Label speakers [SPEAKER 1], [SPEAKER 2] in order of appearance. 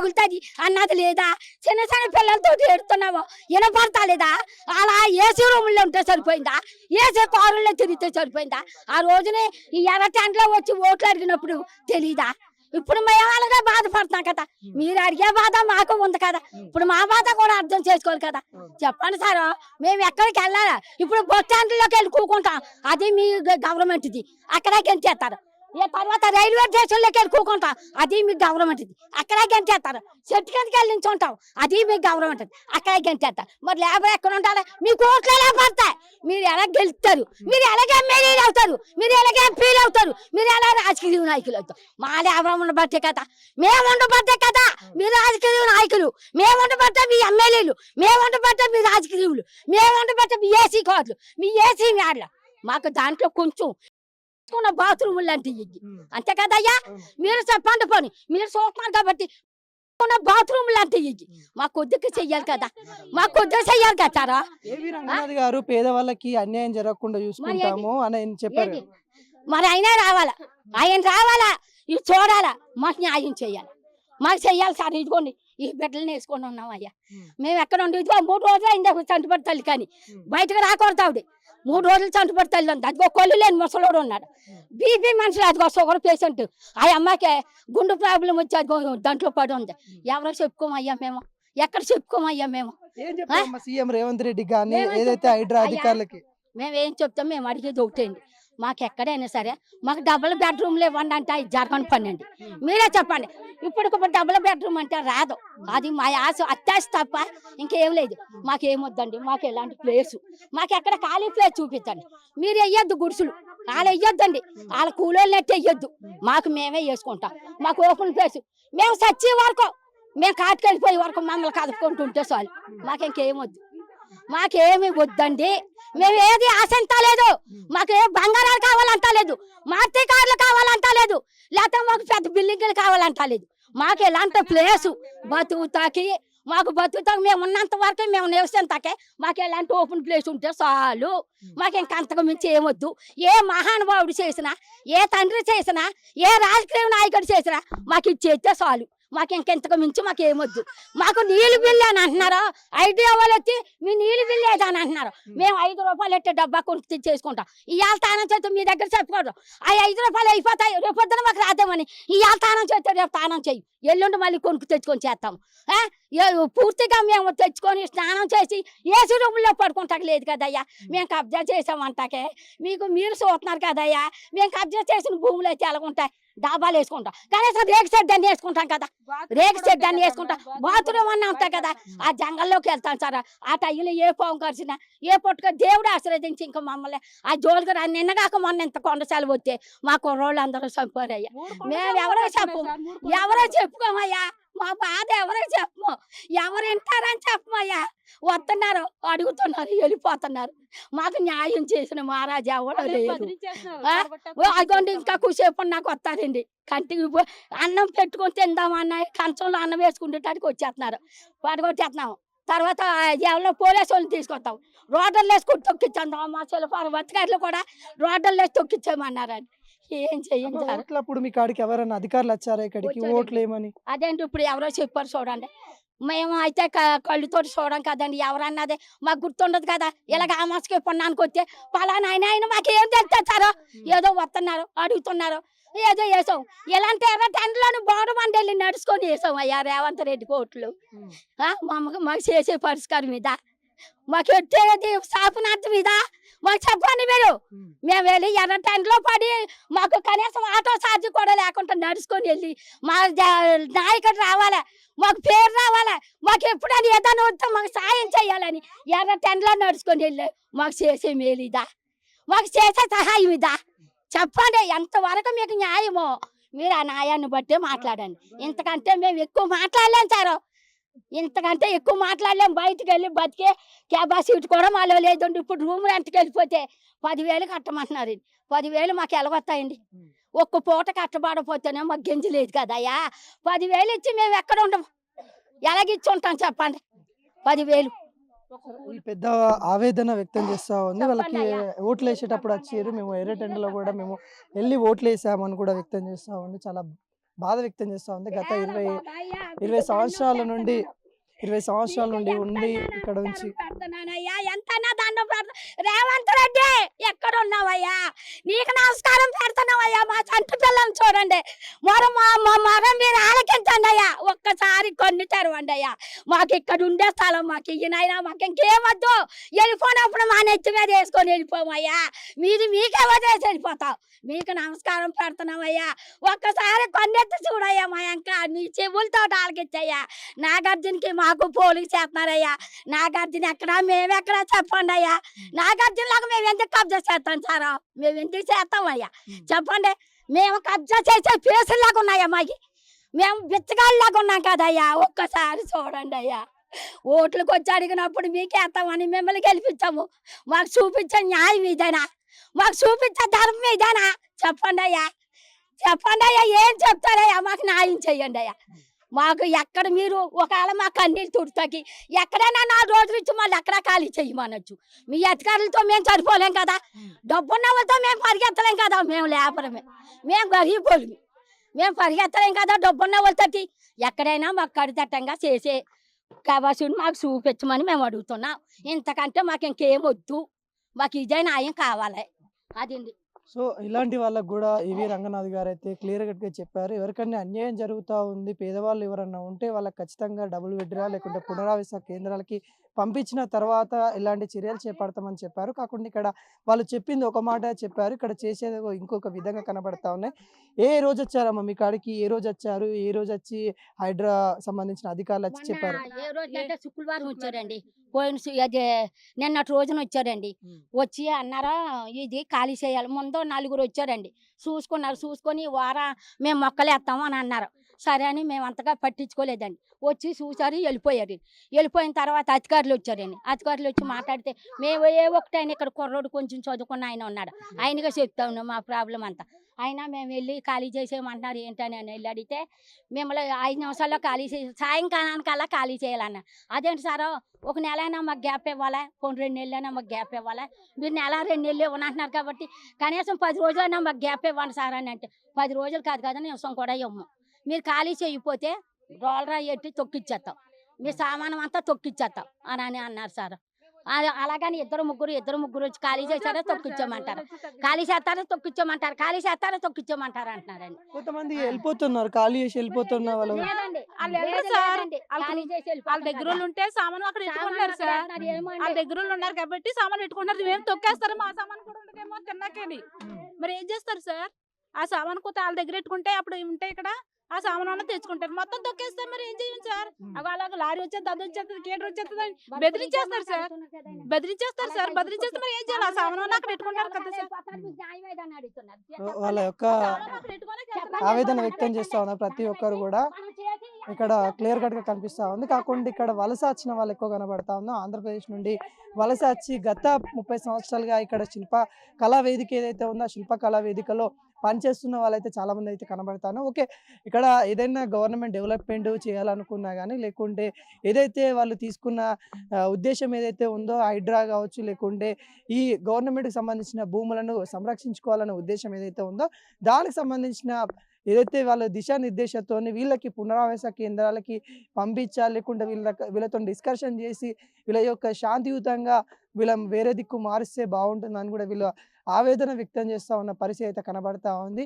[SPEAKER 1] తగులుతుంది అన్నది లేదా? చిన్న చిన్న పిల్లలతో ఏడుతున్నావు వినపడతా లేదా? అలా ఏసీ రూముల్లో ఉంటే సరిపోయిందా? ఏసీ కారుల్లో తిరిగితే సరిపోయిందా? ఆ రోజునే ఈ ఎర్ర టెంట్లో వచ్చి ఓట్లు అడిగినప్పుడు తెలీదా? ఇప్పుడు మేము అలాగే బాధపడుతున్నాం కదా. మీరు అడిగే బాధ మాకు ఉంది కదా. ఇప్పుడు మా బాధ కూడా అర్థం చేసుకోవాలి కదా. చెప్పండి సార్, మేము ఎక్కడికి వెళ్ళాలా? ఇప్పుడు బస్ స్టాండ్లోకి వెళ్ళి కూకుంటాం, అది మీ గవర్నమెంట్ది, అక్కడే గెలిచేస్తారు. తర్వాత రైల్వే స్టేషన్లోకి వెళ్ళి కూకుంటాం, అది మీ గవర్నమెంట్ది, అక్కడే గెలిచేస్తారు. చెట్టు కిందకి వెళ్ళి నించుంటాం, అది మీ గవర్నమెంట్, అక్కడే గెలిచేస్తారు. మరి లేబర్ ఎక్కడ ఉంటారా? మీకు ఓట్లు ఎలా పడతాయి? మీరు ఎలా గెలుస్తారు? మీరు ఎలాగే ఎమ్మెల్యేలు అవుతారు? మీరు ఎలాగే ఎంపీలు అవుతారు? మీరు ఎలా రాజకీయ నాయకులు అవుతారు? మా లేబర్ ఉండబట్టే కదా, మేము ఉండబట్టే కదా మీ రాజకీయ నాయకులు, మేము ఉండబట్టే మీ ఎమ్మెల్యేలు, మేము ఉండబట్టే మీ రాజకీయులు, మేము ఉండబట్టే మీ ఏసీ కార్డులు, మీ ఏసీ మ్యాడ్లు. మాకు దాంట్లో కొంచెం బాత్రూమ్ లాంటివి అంతే కదయ్యా. మీరు చెప్పండి పోనీ, మీరు చూస్తున్నారు కాబట్టి బాత్రూమ్ లాంటివి మా కొద్దిగా చెయ్యాలి కదా, మా కొద్దిగా చెయ్యాలి కదా.
[SPEAKER 2] ఏవి రంగనాథ్ గారు పేదవాళ్ళకి అన్యాయం జరగకుండా చూసుకుంటాము అని ఆయన చెప్పారు.
[SPEAKER 1] మరి ఆయన రావాలా, ఆయన రావాలా, ఇది చూడాలా, మాకు న్యాయం చేయాలి, మాకు చెయ్యాలి సార్. ఇదిగోండి ఈ బిడ్డలు వేసుకొని ఉన్నాం అయ్యా. మేము ఎక్కడ ఉండి ఇదిగో 3 రోజులు అయింది చంటిపడి తల్లి, కానీ బయటకు రాకూడదు ఆవిడ. 3 రోజులు చంటిపడి తల్లి ఉంది. అదిగో కొల్లు లేని ముసలోడు ఉన్నాడు, బీపీ మనుషులు, అదిగో షుగర్ పేషెంట్. ఆ అమ్మాయికి గుండె ప్రాబ్లం వచ్చి అదిగో దాంట్లో పడి ఉంది. ఎవరో చెప్పుకోమయ్యా మేము, ఎక్కడ చెప్పుకోమయ్యా మేము?
[SPEAKER 2] ఏం చెప్తాం సీఎం రేవంత్ రెడ్డి కానీ ఏదైతే హైడ్రా అధికారులకి
[SPEAKER 1] మేమేం చెప్తాం? మేము అడిగేది ఒకటేండి, మాకు ఎక్కడైనా సరే మాకు డబుల్ బెడ్రూమ్లు ఇవ్వండి అంటే అది జరగని పని అండి. మీరే చెప్పండి. ఇప్పుడు డబుల్ బెడ్రూమ్ అంటే రాదు, అది మా ఆశ అత్యాశ తప్ప ఇంకేం లేదు. మాకేమొద్దండి, మాకు ఎలాంటి ప్లేస్, మాకు ఎక్కడ ఖాళీ ప్లేస్ చూపించండి. మీరు వెయ్యొద్దు గుడిసులు, వాళ్ళు వెయ్యొద్దండి, వాళ్ళ కూలోళ్ళు నెట్టి వెయ్యొద్దు, మాకు మేమే వేసుకుంటాం. మాకు ఓపెన్ ప్లేస్, మేము చచ్చే వరకు, మేము కాటుకెళ్ళిపోయే వరకు మమ్మల్ని కదుపుకుంటుంటే చాలు, మాకింకేమొద్దు, మాకేమి వద్దండి. మేము ఏది ఆశంతలేదు, మాకు ఏ బంగారాలు కావాలంటలేదు, మార్తి కార్లు కావాలంటలేదు, లేకపోతే మాకు పెద్ద బిల్డింగ్లు కావాలంటలేదు. మాకు ఎలాంటి ప్లేసు బతుకుతాకి, మాకు బతుకుతాకి మేము ఉన్నంత వరకు, మేము నివసింతాకే మాకు ఎలాంటి ఓపెన్ ప్లేస్ ఉంటే చాలు. మాకు ఇంకంతకు మించి ఏమొద్దు. ఏ మహానుభావుడు చేసినా, ఏ తండ్రి చేసినా, ఏ రాజకీయ నాయకుడు చేసినా మాకు ఇచ్చేస్తే చాలు. మాకు ఇంకెంతకు మించి మాకు ఏమొద్దు. మాకు నీళ్ళు బిల్లు అని అంటున్నారు, ఐడియా వాళ్ళు వచ్చి మీ నీళ్ళు బిల్లు ఏదని అంటున్నారు. మేము 5 రూపాయలు ఎట్టే డబ్బా కొనుక్కు చేసుకుంటాం. ఇవాళ తానం చేస్తే మీ దగ్గర చెప్పుకోవడం, ఆ 5 రూపాయలు అయిపోతాయి, రేపొద్దున మాకు రాదేమని ఇవాళ తానం చేస్తే రేపు తానం చెయ్యి, ఎల్లుండి మళ్ళీ కొనుక్కు తెచ్చుకొని చేస్తాము. పూర్తిగా మేము తెచ్చుకొని స్నానం చేసి ఏసీ రూముల్లో పడుకుంటాక లేదు కదయ్యా. మేము కబ్జా చేసామంటాకే మీరు చూస్తున్నారు కదయ్యా. మేము కబ్జా చేసిన భూములు అయితే ఎలాగుంటాయి? డాబాలు వేసుకుంటాం, కనీసం రేగు షెడ్ అన్ని వేసుకుంటాం కదా, రేగు షెడ్ అన్ని వేసుకుంటాం, బాత్రూమ్ అన్నీ ఉంటాయి కదా. ఆ జంగల్లోకి వెళ్తాం సార్, ఆ టైంలో ఏ పాము కరిచినా, ఏ పొట్టుగా దేవుడు ఆశ్రయించి ఇంకా మమ్మల్ని ఆ జోలికి రా. నిన్నగాక మొన్న ఇంత కొండసాలు వస్తే మా కుర్రోళ్ళు అందరూ చంపారయ్యా. మేము ఎవరో చెప్పుకోమయ్యా, మా బాధ ఎవరో చెప్పము, ఎవరు వింటారని చెప్పమయ్యా. వస్తున్నారు, అడుగుతున్నారు, వెళ్ళిపోతున్నారు. మాకు న్యాయం చేసిన మహారాజా ఎవడో లేదు. అదిగోండి ఇంకా కూసేపు నాకు వస్తారండి, కంటికి అన్నం పెట్టుకొని తిందామన్న కంచంలో అన్నం వేసుకుంటానికి వచ్చేస్తున్నారు, పడగొట్టేస్తున్నాము. తర్వాత ఎవరో పోలీసు వాళ్ళని తీసుకొస్తాం, రోడ్డర్లు వేసుకొని తొక్కించాం. మా చెల్లి బతకాయలు కూడా రోడ్డర్లు వేసి తొక్కించామన్నారండి. ఏం చెయ్యండి సార్.
[SPEAKER 2] అప్పుడు మీ కాడికి ఎవరైనా అధికారులు వచ్చారా ఇక్కడికి ఓట్లు ఏమని?
[SPEAKER 1] అదేంటి ఇప్పుడు ఎవరో చెప్పారు చూడండి, మేము అయితే కళ్ళుతో చూడం కదండి. ఎవరన్నదే మాకు గుర్తుండదు కదా. ఇలాగ ఆ మాసకి పొన్నానికి వస్తే పలానా ఆయన మాకేం తెలుస్తారు, ఏదో వస్తున్నారు, అడుగుతున్నారు, ఏదో వేసాం. ఇలాంటి ఎర్ర టెంట్లోని బోర్డు మండలి నడుచుకొని వేసాం అయ్యా రేవంత్ రెడ్డి కోట్లు. మాకు చేసే పరిష్కారం మీద, మాకు ఎట్టేది శాపనార్థం మీద మాకు చెప్పండి మీరు. మేము వెళ్ళి ఎర్ర టెంట్లో పడి మాకు కనీసం ఆటో ఛార్జ్ కూడా లేకుండా నడుచుకొని వెళ్ళి మా నాయకుడు రావాలా, మాకు పేరు రావాలా, మాకు ఎప్పుడని ఏదైనా వస్తే మాకు సాయం చేయాలని ఎర్ర టెంట్లో నడుచుకొని వెళ్ళి మాకు చేసే మేలు ఇదా, మాకు చేసే సహాయం ఇదా? చెప్పండి, ఎంతవరకు మీకు న్యాయమో మీరు ఆ న్యాయాన్ని బట్టే మాట్లాడండి. ఇంతకంటే మేము ఎక్కువ మాట్లాడలేం సార్, ఇంతకంటే ఎక్కువ మాట్లాడలేం. బయటకు వెళ్ళి బతికే కెపాసిటీ కూడా మాలో లేదండి. ఇప్పుడు రూమ్ రెంట్కి వెళ్ళిపోతే 10,000 కట్టమంటున్నారు. 10,000 మాకు ఎలాగొస్తాయండి? ఒక్క పూట కట్టబడపోతేనే మాకు గెంజి లేదు కదయ్యా. 10,000 ఇచ్చి మేము ఎక్కడ ఉండము, ఎలాగిచ్చి ఉంటాం చెప్పండి? 10,000
[SPEAKER 2] పెద్ద ఆవేదన వ్యక్తం చేస్తా ఉంది. వాళ్ళకి ఓట్లు వేసేటప్పుడు వచ్చారు, మేము ఎర్ర టెండలో కూడా మేము వెళ్ళి ఓట్లు వేసామని కూడా వ్యక్తం చేస్తా ఉంది. చాలా బాధ వ్యక్తం చేస్తా ఉంది. గత 20 సంవత్సరాల నుండి 20 సంవత్సరాల నుండి ఉండి ఇక్కడ ఉంచి
[SPEAKER 1] పెడుతున్నానయ్యా, ఎంతైనా దండం పెడతా. రేవంత్ రెడ్డి ఎక్కడ ఉన్నావయ్యా? నీకు నమస్కారం పెడుతున్నావయ్యా. మా చంటి పిల్లల్ని చూడండి, మరి మా మగం మీరు ఆలకించండి అయ్యా. ఒక్కసారి కొన్ని తెరవండి అయ్యా. మాకు ఇక్కడ ఉండే స్థలం మాకు ఇయ్యనైనా, మాకు ఇంకేమొద్దు. వెళ్ళిపోయినప్పుడు మా నెత్తి మీద వేసుకొని వెళ్ళిపోమయ్యా. మీకే వదిలేసి వెళ్ళిపోతాం. మీకు నమస్కారం పెడుతున్నామయ్యా. ఒక్కసారి కొన్నెత్తి చూడయ్యా. మా ఇంకా నీ చెవులతో ఆలకించయ్యా. నాగార్జునకి మాకు పోలికి చేస్తున్నారయ్యా. నాగార్జున ఎక్కడ, మేమెక్కడ చెప్పండి అయ్యా. నాగార్జునలాగా మేము ఎందుకు కబ్జా చేస్తాం సారా? మేము ఎందుకు చేస్తామయ్యా చెప్పండి? మేము కబ్జా చేసే పేసుల్లాగా ఉన్నాయా మాకి? మేము బిచ్చగాళ్ళలాగా ఉన్నాం కదయ్యా. ఒక్కసారి చూడండి అయ్యా. ఓట్లకు వచ్చి అడిగినప్పుడు మీకేస్తామని మిమ్మల్ని గెలిపించాము. మాకు చూపించే న్యాయం ఇదేనా? మాకు చూపించే ధర్మం ఇదేనా? చెప్పండి అయ్యా. చెప్పండి అయ్యా. ఏం చెప్తారయ్యా? మాకు న్యాయం చెయ్యండి అయ్యా. మాకు ఎక్కడ మీరు ఒకవేళ మా కన్నీళ్ళు తుడుతాకి ఎక్కడైనా 4 రోజులు ఇచ్చి మళ్ళీ ఎక్కడ ఖాళీ చెయ్యమనొచ్చు. మీ అధికారులతో మేము సరిపోలేం కదా, డబ్బున్న వాళ్ళతో మేము పరిగెత్తలేం కదా. మేము లేపరమే, మేము గరీబోళ్ళు, మేము పరిగెత్తలేం కదా. డబ్బున్న వాళ్ళతో ఎక్కడైనా మాకు కడితట్టంగా చేసే కవాసుని మాకు చూపించమని మేము అడుగుతున్నాం. ఇంతకంటే మాకు ఇంకేం వద్దు. మాకు ఇదే న్యాయం కావాలి. అదండి.
[SPEAKER 2] సో ఇలాంటి వాళ్ళకి కూడా ఈవి రంగనాథ్ గారు అయితే క్లియర్ కట్గా చెప్పారు. ఎవరికైనా అన్యాయం జరుగుతూ ఉంది, పేదవాళ్ళు ఎవరన్నా ఉంటే వాళ్ళకి ఖచ్చితంగా డబుల్ బెడ్రూమ్ లేకుంటే పునరావాస కేంద్రాలకి పంపించిన తర్వాత ఇలాంటి చర్యలు చేపడతామని చెప్పారు. కాకుండా ఇక్కడ వాళ్ళు చెప్పింది ఒక మాట చెప్పారు, ఇక్కడ చేసేది ఇంకొక విధంగా కనబడతా ఉన్నాయి. ఏ రోజు వచ్చారమ్మా మీ కాడికి? ఏ రోజు వచ్చారు? ఏ రోజు వచ్చి హైడ్రా సంబంధించిన అధికారులు వచ్చి చెప్పారు?
[SPEAKER 1] ఏ రోజు అంటే శుక్రవారం వచ్చారండి. అదే నిన్నటి రోజున వచ్చారండి. వచ్చి అన్నారా ఇది ఖాళీ చేయాలి. ముందు 4 వచ్చారండి. చూసుకున్నారు. చూసుకొని వారం మేము మొక్కలు వేస్తాము అని అన్నారు. సరే అని మేము అంతగా పట్టించుకోలేదండి. వచ్చి చూసారు, వెళ్ళిపోయారు. వెళ్ళిపోయిన తర్వాత అధికారులు వచ్చారండి. అధికారులు వచ్చి మాట్లాడితే మేము ఒకటైనా ఇక్కడ కుర్రోడు కొంచెం చదువుకున్న ఆయన ఉన్నాడు, ఆయనగా చెప్తా ఉన్నాం మా ప్రాబ్లం అంతా. అయినా మేము వెళ్ళి ఖాళీ చేసేయమంటున్నారు ఏంటని అని వెళ్ళి అడిగితే మిమ్మల్ని 5 నిమిషాల్లో ఖాళీ చేసి సాయంకాలానికల్లా ఖాళీ చేయాలన్న. అదేంటి సారో, ఒక నెల అయినా మాకు గ్యాప్ ఇవ్వాలా, కొన్ని 2 నెలలైనా మాకు గ్యాప్ ఇవ్వాలా. మీరు నెల 2 నెలలు ఇవ్వనంటున్నారు కాబట్టి కనీసం 10 రోజులైనా మాకు గ్యాప్ ఇవ్వండి సార్ అని అంటే 10 రోజులు కాదు కదా, నిమిషం కూడా ఇవ్వము. మీరు ఖాళీ చేయకపోతే రోలరా ఎట్టి తొక్కిచ్చేస్తాం, మీ సామానం అంతా తొక్కిచ్చేస్తాం అని అన్నారు సార్. అలాగని ఇద్దరు ముగ్గురు వచ్చి ఖాళీ చేశారో తొక్కిచ్చామంటారు, ఖాళీ చేస్తారో తొక్కిచ్చామంటారు, ఖాళీ చేస్తారో తొక్కిచ్చామంటారు అంటున్నారండి.
[SPEAKER 2] కొంతమంది వెళ్ళిపోతున్నారు, ఖాళీ చేసి వెళ్ళిపోతున్న వాళ్ళు.
[SPEAKER 1] లేదండి, ఖాళీ చేసి
[SPEAKER 3] వాళ్ళ దగ్గర ఉంటే సామాను అక్కడ పెట్టుకుంటారు సార్. వాళ్ళ దగ్గర ఉన్నారు కాబట్టి సామాన్ పెట్టుకుంటారు. మేము తొక్కేస్తారు, మా సామాన్ కూడా ఉండకేమో తిన్నాకేని. మరి ఏం చేస్తారు సార్? ఆ సామాన్ కొత్త వాళ్ళ దగ్గర పెట్టుకుంటే అప్పుడు ఉంటే ఇక్కడ ఆ సామాన్ అన్న తెచ్చుకుంటారు, మొత్తం తొక్కేస్తే మరి ఏం చేయం సార్? అలాగ లారీ వచ్చేది, అది వచ్చేస్తుంది, కేటర్ వచ్చేస్తుంది అని బెదిరించేస్తారు సార్. బెదిరించేస్తే మరి ఏం చేయాలి? ఆ సామాన్ అక్కడ పెట్టుకుంటారు కదా సార్.
[SPEAKER 2] వాళ్ళ యొక్క ఆవేదన వ్యక్తం చేస్తా ఉన్నారు ప్రతి ఒక్కరు కూడా. ఇక్కడ క్లియర్ కట్ గా కనిపిస్తా ఉంది. కాకుండా ఇక్కడ వలస వచ్చిన వాళ్ళు ఎక్కువ కనబడతా ఉన్నా. ఆంధ్రప్రదేశ్ నుండి వలస వచ్చి గత 30 సంవత్సరాలుగా ఇక్కడ శిల్ప కళా వేదిక ఏదైతే ఉందో ఆ శిల్ప కళా వేదికలో పనిచేస్తున్న వాళ్ళైతే చాలా మంది అయితే కనబడతాను. ఓకే, ఇక్కడ ఏదైనా గవర్నమెంట్ డెవలప్మెంట్ చేయాలనుకున్నా కానీ, లేకుంటే ఏదైతే వాళ్ళు తీసుకున్న ఉద్దేశం ఏదైతే ఉందో హైడ్రా కావచ్చు, లేకుంటే ఈ గవర్నమెంట్కి సంబంధించిన భూములను సంరక్షించుకోవాలనే ఉద్దేశం ఏదైతే ఉందో దానికి సంబంధించిన ఏదైతే వాళ్ళ దిశానిర్దేశంతో వీళ్ళకి పునరావాస కేంద్రాలకి పంపించాలి, లేకుంటే వీళ్ళతో డిస్కషన్ చేసి వీళ్ళ యొక్క శాంతియుతంగా వీళ్ళ వేరే దిక్కు మారిస్తే బాగుంటుందని కూడా వీళ్ళు ఆవేదన వ్యక్తం చేస్తూ ఉన్న పరిస్థితి అయితే కనబడతా ఉంది.